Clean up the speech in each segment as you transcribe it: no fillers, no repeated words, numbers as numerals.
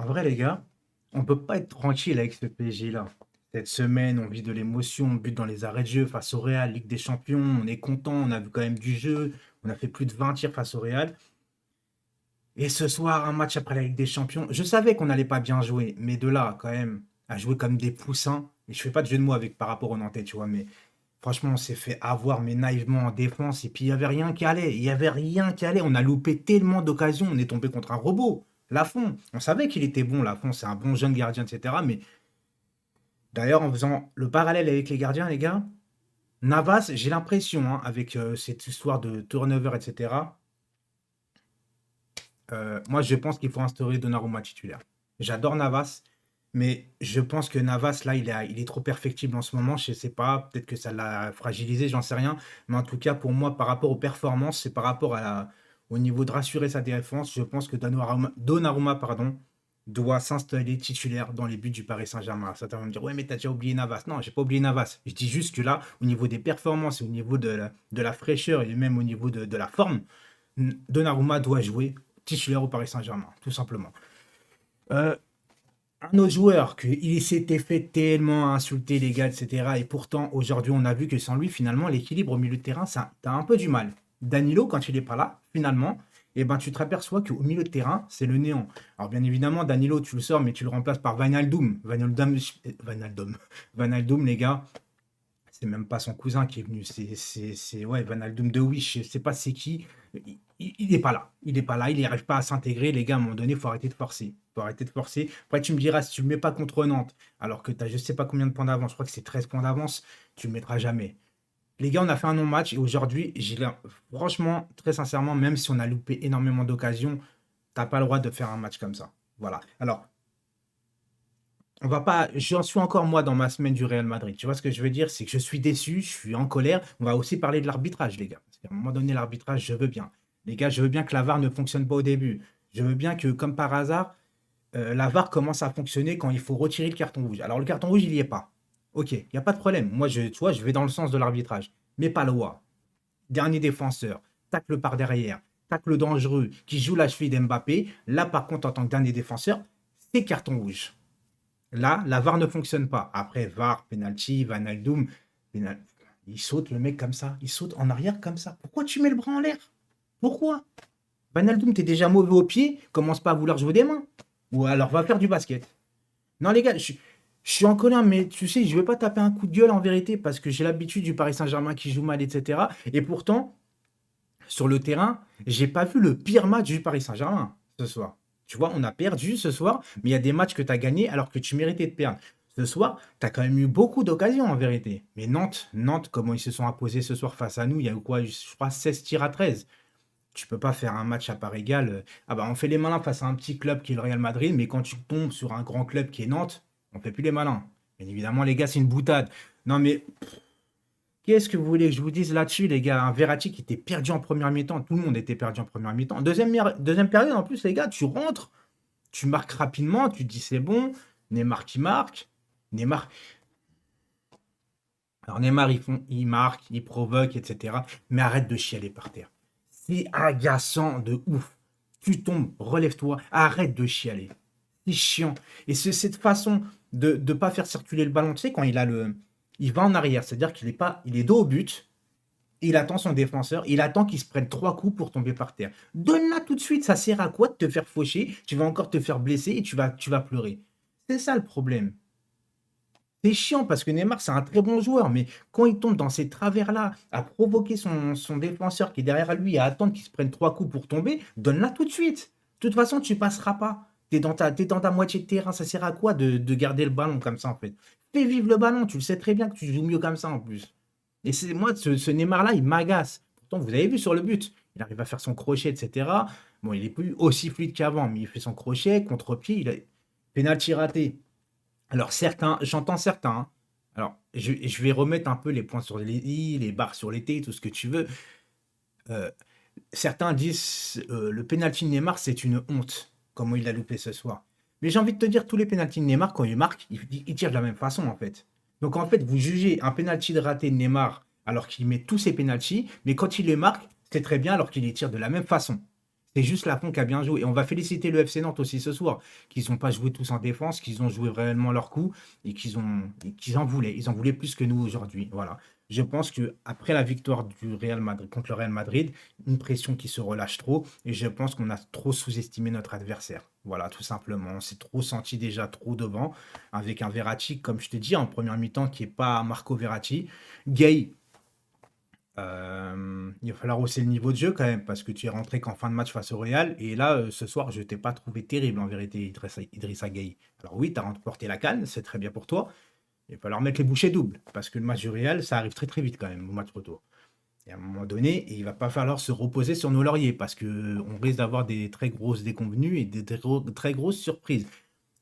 En vrai, les gars, on peut pas être tranquille avec ce PSG-là. Cette semaine, on vit de l'émotion, on bute dans les arrêts de jeu face au Real, Ligue des Champions, on est content, on a vu quand même du jeu, on a fait plus de 20 tirs face au Real. Et ce soir, un match après la Ligue des Champions, je savais qu'on n'allait pas bien jouer, mais de là, quand même, à jouer comme des poussins, et je fais pas de jeu de mots avec par rapport au Nantais, tu vois, mais franchement, on s'est fait avoir, mais naïvement en défense, et puis il y avait rien qui allait, il y avait rien qui allait, on a loupé tellement d'occasions, on est tombé contre un robot. Lafont, on savait qu'il était bon, Lafont, c'est un bon jeune gardien, etc. Mais d'ailleurs, en faisant le parallèle avec les gardiens, les gars, Navas, j'ai l'impression, hein, avec cette histoire de turnover, etc., moi, je pense qu'il faut instaurer Donnarumma titulaire. J'adore Navas, mais je pense que Navas, là, il est trop perfectible en ce moment. Je sais pas, peut-être que ça l'a fragilisé, j'en sais rien. Mais en tout cas, pour moi, par rapport aux performances, c'est par rapport au niveau de rassurer sa défense. Je pense que Donnarumma, pardon, doit s'installer titulaire dans les buts du Paris Saint-Germain. Certains vont me dire, ouais, mais t'as déjà oublié Navas. Non, j'ai pas oublié Navas. Je dis juste que là, au niveau des performances, au niveau de la fraîcheur et même au niveau de la forme, Donnarumma doit jouer titulaire au Paris Saint-Germain, tout simplement. Euh, un autre joueur qu'il s'était fait tellement insulter les gars, etc. Et pourtant, aujourd'hui, on a vu que sans lui, finalement, l'équilibre au milieu de terrain, ça, t'as un peu du mal. Danilo, quand il n'est pas là, finalement, eh ben, tu te aperçois qu'au milieu de terrain, c'est le néant. Alors, bien évidemment, Danilo, tu le sors, mais tu le remplaces par Vanaldoum. Vanaldoum, les gars, c'est même pas son cousin qui est venu. Ouais, Vanaldoum de Wish. Je sais pas c'est qui. Il est pas là. Il est pas là. Il n'y arrive pas à s'intégrer. Les gars, à un moment donné, il faut arrêter de forcer. Faut arrêter de forcer. Après, tu me diras, si tu le mets pas contre Nantes, alors que tu as je sais pas combien de points d'avance, je crois que c'est 13 points d'avance, tu le mettras jamais. Les gars, on a fait un non-match et aujourd'hui, franchement, très sincèrement, même si on a loupé énormément d'occasions, t'as pas le droit de faire un match comme ça. Voilà. Alors, on va pas, j'en suis encore moi dans ma semaine du Real Madrid. Tu vois ce que je veux dire? C'est que je suis déçu, je suis en colère. On va aussi parler de l'arbitrage, les gars. Parce qu'à un moment donné, l'arbitrage, je veux bien. Les gars, je veux bien que la VAR ne fonctionne pas au début. Je veux bien que, comme par hasard, la VAR commence à fonctionner quand il faut retirer le carton rouge. Alors, le carton rouge, il n'y est pas. Ok, il n'y a pas de problème. Moi, tu vois, je vais dans le sens de l'arbitrage. Mais pas loi. Dernier défenseur, tacle par derrière, tacle dangereux, qui joue la cheville d'Mbappé. Là, par contre, en tant que dernier défenseur, c'est carton rouge. Là, la VAR ne fonctionne pas. Après, VAR, penalty, Vanaldoum, pénal- il saute le mec comme ça. Il saute en arrière comme ça. Pourquoi tu mets le bras en l'air? Pourquoi? Vanaldoum, t'es déjà mauvais au pied. Commence pas à vouloir jouer des mains. Ou alors va faire du basket. Non, les gars, je suis en colère, mais tu sais, je vais pas taper un coup de gueule en vérité parce que j'ai l'habitude du Paris Saint-Germain qui joue mal, etc. Et pourtant, sur le terrain, j'ai pas vu le pire match du Paris Saint-Germain ce soir. Tu vois, on a perdu ce soir, mais il y a des matchs que tu as gagnés alors que tu méritais de perdre. Ce soir, tu as quand même eu beaucoup d'occasions en vérité. Mais Nantes, comment ils se sont imposés ce soir face à nous, il y a eu quoi, je crois, 16 tirs à 13. Tu peux pas faire un match à part égale. Ah bah on fait les malins face à un petit club qui est le Real Madrid, mais quand tu tombes sur un grand club qui est Nantes, on fait plus les malins. Bien évidemment, les gars, c'est une boutade. Non mais qu'est-ce que vous voulez que je vous dise là-dessus, les gars? Un Verratti qui était perdu en première mi-temps. Tout le monde était perdu en première mi-temps. Deuxième période, en plus, les gars, tu rentres, tu marques rapidement, tu te dis c'est bon. Neymar qui marque. Neymar. Alors Neymar, il marque, il provoque, etc. Mais arrête de chialer par terre. C'est agaçant de ouf. Tu tombes, relève-toi, arrête de chialer. C'est chiant. Et c'est cette façon de ne pas faire circuler le ballon, tu sais, quand il va en arrière, c'est-à-dire il est dos au but, il attend son défenseur, il attend qu'il se prenne 3 coups pour tomber par terre. Donne-la tout de suite, ça sert à quoi de te faire faucher? Tu vas encore te faire blesser et tu vas pleurer. C'est ça le problème. C'est chiant parce que Neymar, c'est un très bon joueur, mais quand il tombe dans ces travers-là, à provoquer son défenseur qui est derrière lui, à attendre qu'il se prenne 3 coups pour tomber, donne-la tout de suite. De toute façon, tu passeras pas. T'es dans ta moitié de terrain, ça sert à quoi de garder le ballon comme ça en fait? Fais vivre le ballon, tu le sais très bien que tu joues mieux comme ça en plus. Et c'est moi, ce Neymar-là, il m'agace. Pourtant, vous avez vu sur le but, il arrive à faire son crochet, etc. Bon, il est plus aussi fluide qu'avant, mais il fait son crochet, contre-pied, il a pénalty raté. Alors certains, j'entends certains, hein. Alors, je vais remettre un peu les points sur les i, les barres sur les t, tout ce que tu veux. Euh, Certains disent le penalty de Neymar, c'est une honte, comment il a loupé ce soir. Mais j'ai envie de te dire, tous les penaltys de Neymar, quand il marque, il tire de la même façon, en fait. Donc, en fait, vous jugez un penalty de raté de Neymar alors qu'il met tous ses penaltys, mais quand il les marque, c'est très bien alors qu'il les tire de la même façon. C'est juste Lafont qui a bien joué. Et on va féliciter le FC Nantes aussi ce soir, qu'ils n'ont pas joué tous en défense, qu'ils ont joué réellement leur coup et qu'ils en voulaient. Ils en voulaient plus que nous aujourd'hui. Voilà. Je pense que après la victoire du Real Madrid contre le Real Madrid, une pression qui se relâche trop, et je pense qu'on a trop sous-estimé notre adversaire. Voilà, tout simplement. On s'est trop senti déjà trop devant, avec un Verratti, comme je te dis, en première mi-temps, qui n'est pas Marco Verratti. Gay, il va falloir hausser le niveau de jeu quand même, parce que tu es rentré qu'en fin de match face au Real. Et là, ce soir, je t'ai pas trouvé terrible en vérité, Idrissa Gueye. Alors oui, tu as remporté la CAN, c'est très bien pour toi. Il va falloir mettre les bouchées doubles, parce que le match du Real, ça arrive très très vite quand même, au match retour. Et à un moment donné, il va pas falloir se reposer sur nos lauriers, parce que on risque d'avoir des très grosses déconvenues et des très grosses surprises.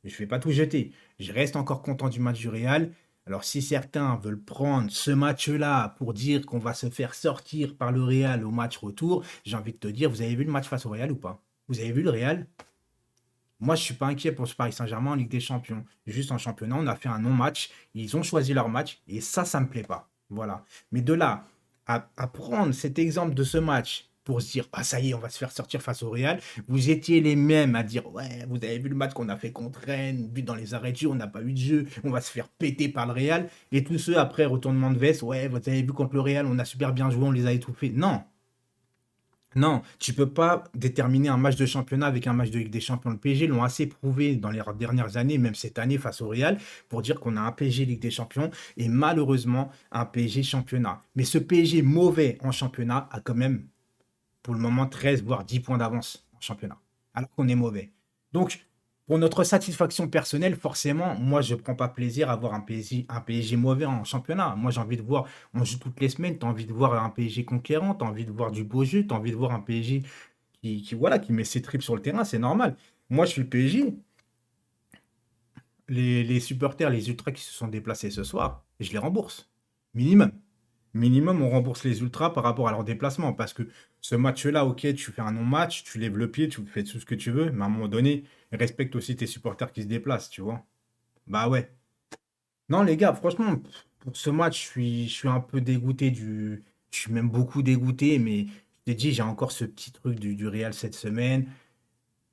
Je ne vais pas tout jeter. Je reste encore content du match du Real. Alors, si certains veulent prendre ce match-là pour dire qu'on va se faire sortir par le Real au match retour, j'ai envie de te dire, vous avez vu le match face au Real ou pas? Vous avez vu le Real? Moi, je ne suis pas inquiet pour ce Paris Saint-Germain en Ligue des Champions. Juste en championnat, on a fait un non-match. Ils ont choisi leur match et ça me plaît pas. Voilà. Mais de là à prendre cet exemple de ce match pour se dire, ah ça y est, on va se faire sortir face au Real, vous étiez les mêmes à dire, ouais, vous avez vu le match qu'on a fait contre Rennes, but dans les arrêts de jeu, on n'a pas eu de jeu, on va se faire péter par le Real. Et tous ceux après, retournement de veste, ouais, vous avez vu contre le Real, on a super bien joué, on les a étouffés. Non, non, tu peux pas déterminer un match de championnat avec un match de Ligue des Champions. Le PSG l'ont assez prouvé dans les dernières années, même cette année face au Real, pour dire qu'on a un PSG Ligue des Champions et malheureusement un PSG championnat. Mais ce PSG mauvais en championnat a quand même, pour le moment, 13 voire 10 points d'avance en championnat, alors qu'on est mauvais. Donc, pour notre satisfaction personnelle, forcément, moi, je ne prends pas plaisir à voir un PSG mauvais en championnat. Moi, j'ai envie de voir, on joue toutes les semaines, tu as envie de voir un PSG conquérant, tu as envie de voir du beau jeu, tu as envie de voir un PSG voilà, qui met ses tripes sur le terrain, c'est normal. Moi, je suis le PSG. Les supporters, les ultras qui se sont déplacés ce soir, je les rembourse. Minimum. Minimum, on rembourse les ultras par rapport à leur déplacement. Parce que ce match-là, ok, tu fais un non-match, tu lèves le pied, tu fais tout ce que tu veux, mais à un moment donné, respecte aussi tes supporters qui se déplacent, tu vois. Bah ouais. Non, les gars, franchement, pour ce match, je suis un peu dégoûté du. Je suis même beaucoup dégoûté, mais je t'ai dit, j'ai encore ce petit truc du Real cette semaine.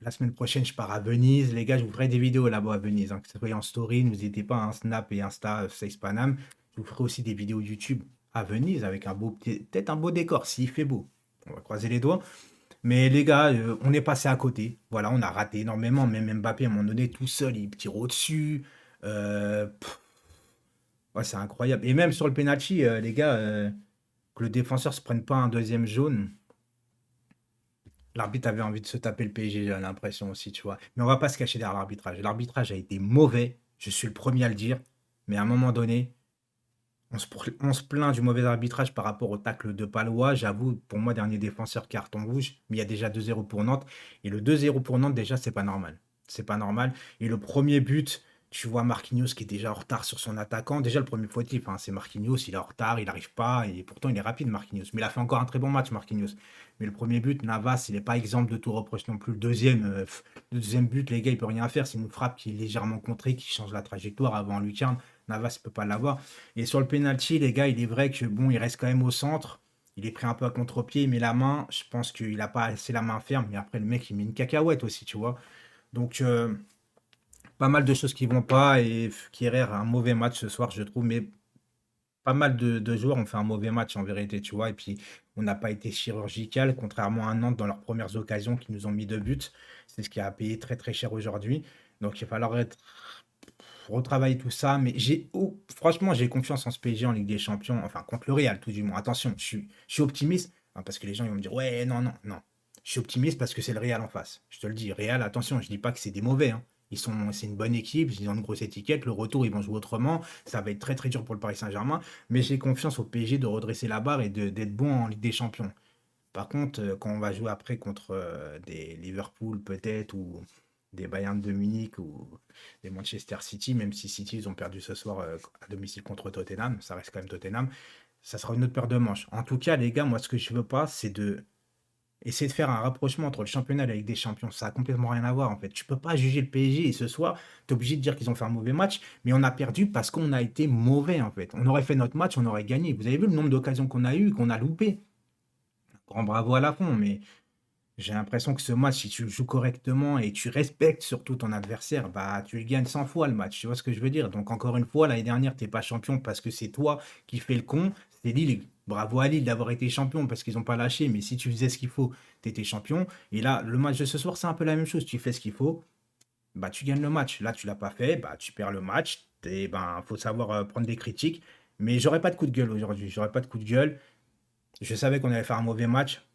La semaine prochaine, je pars à Venise. Les gars, je vous ferai des vidéos là-bas à Venise, hein, que ce soit en story. N'hésitez pas à un Snap et Insta, Face Panam. Je vous ferai aussi des vidéos YouTube à Venise avec un beau, peut-être un beau décor, s'il fait beau. On va croiser les doigts. Mais les gars, on est passé à côté. Voilà, on a raté énormément. Même Mbappé, à un moment donné, tout seul, il tire au-dessus. Ouais, c'est incroyable. Et même sur le penalty, les gars, que le défenseur se prenne pas un deuxième jaune. L'arbitre avait envie de se taper le PSG, j'ai l'impression aussi, tu vois. Mais on va pas se cacher derrière l'arbitrage. L'arbitrage a été mauvais, je suis le premier à le dire. Mais à un moment donné, on se plaint du mauvais arbitrage par rapport au tacle de Palois. J'avoue, pour moi, dernier défenseur carton rouge. Mais il y a déjà 2-0 pour Nantes. Et le 2-0 pour Nantes, déjà, c'est pas normal. C'est pas normal. Et le premier but, tu vois Marquinhos qui est déjà en retard sur son attaquant. Déjà, le premier fautif, hein, c'est Marquinhos. Il est en retard, il n'arrive pas. Et pourtant, il est rapide, Marquinhos. Mais il a fait encore un très bon match, Marquinhos. Mais le premier but, Navas, il n'est pas exemple de tout reproche non plus. Le deuxième but, les gars, il peut rien faire. C'est une frappe qui est légèrement contrée, qui change la trajectoire avant Lucarne. Navas ne peut pas l'avoir. Et sur le penalty, les gars, il est vrai que bon, il reste quand même au centre. Il est pris un peu à contre-pied, il met la main. Je pense qu'il n'a pas assez la main ferme. Mais après, le mec, il met une cacahuète aussi, tu vois. Donc, pas mal de choses qui vont pas. Et Kehrer a un mauvais match ce soir, je trouve. Mais pas mal de joueurs ont fait un mauvais match en vérité, tu vois. Et puis, on n'a pas été chirurgical, contrairement à Nantes dans leurs premières occasions qui nous ont mis 2 buts. C'est ce qui a payé très très cher aujourd'hui. Donc, il va falloir retravailler tout ça. Mais franchement, j'ai confiance en ce PSG en Ligue des Champions. Enfin, contre le Real, tout du moins. Attention, je suis optimiste. Hein, parce que les gens ils vont me dire, ouais, non, non, non. Je suis optimiste parce que c'est le Real en face. Je te le dis, Real, attention, je dis pas que c'est des mauvais, hein. C'est une bonne équipe, ils ont une grosse étiquette. Le retour, ils vont jouer autrement. Ça va être très très dur pour le Paris Saint-Germain. Mais j'ai confiance au PSG de redresser la barre et d'être bon en Ligue des Champions. Par contre, quand on va jouer après contre des Liverpool peut-être ou des Bayern de Munich ou des Manchester City, même si City ils ont perdu ce soir à domicile contre Tottenham, ça reste quand même Tottenham, ça sera une autre paire de manches. En tout cas, les gars, moi ce que je veux pas, c'est de essayer de faire un rapprochement entre le championnat et la Ligue des Champions. Ça a complètement rien à voir en fait. Tu peux pas juger le PSG et ce soir, tu es obligé de dire qu'ils ont fait un mauvais match, mais on a perdu parce qu'on a été mauvais en fait. On aurait fait notre match, on aurait gagné. Vous avez vu le nombre d'occasions qu'on a eu, qu'on a loupé. Grand bravo à la fond, mais J'ai l'impression que ce match, si tu le joues correctement et tu respectes surtout ton adversaire, bah, tu le gagnes 100 fois le match, tu vois ce que je veux dire? Donc encore une fois, l'année dernière, tu es pas champion parce que c'est toi qui fais le con, c'est Lille. Bravo à Lille d'avoir été champion parce qu'ils ont pas lâché, mais si tu faisais ce qu'il faut, tu étais champion. Et là, le match de ce soir, c'est un peu la même chose. Tu fais ce qu'il faut, bah, tu gagnes le match. Là, tu l'as pas fait, bah, tu perds le match. Et ben, faut savoir prendre des critiques. Mais j'aurais pas de coup de gueule aujourd'hui. J'aurais pas de coup de gueule. Je savais qu'on allait faire un mauvais match.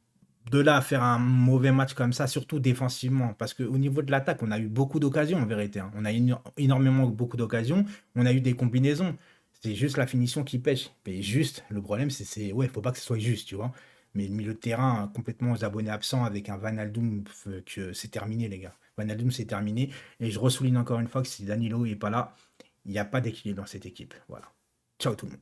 De là à faire un mauvais match comme ça, surtout défensivement, parce qu'au niveau de l'attaque, on a eu beaucoup d'occasions en vérité, hein. On a énormément beaucoup d'occasions, on a eu des combinaisons. C'est juste la finition qui pêche. Mais juste, le problème, ouais, faut pas que ce soit juste, tu vois. Mais le milieu de terrain, complètement aux abonnés absents avec un Wijnaldum, que c'est terminé, les gars. Wijnaldum, c'est terminé. Et je ressouligne encore une fois que si Danilo est pas là, il n'y a pas d'équilibre dans cette équipe. Voilà. Ciao tout le monde.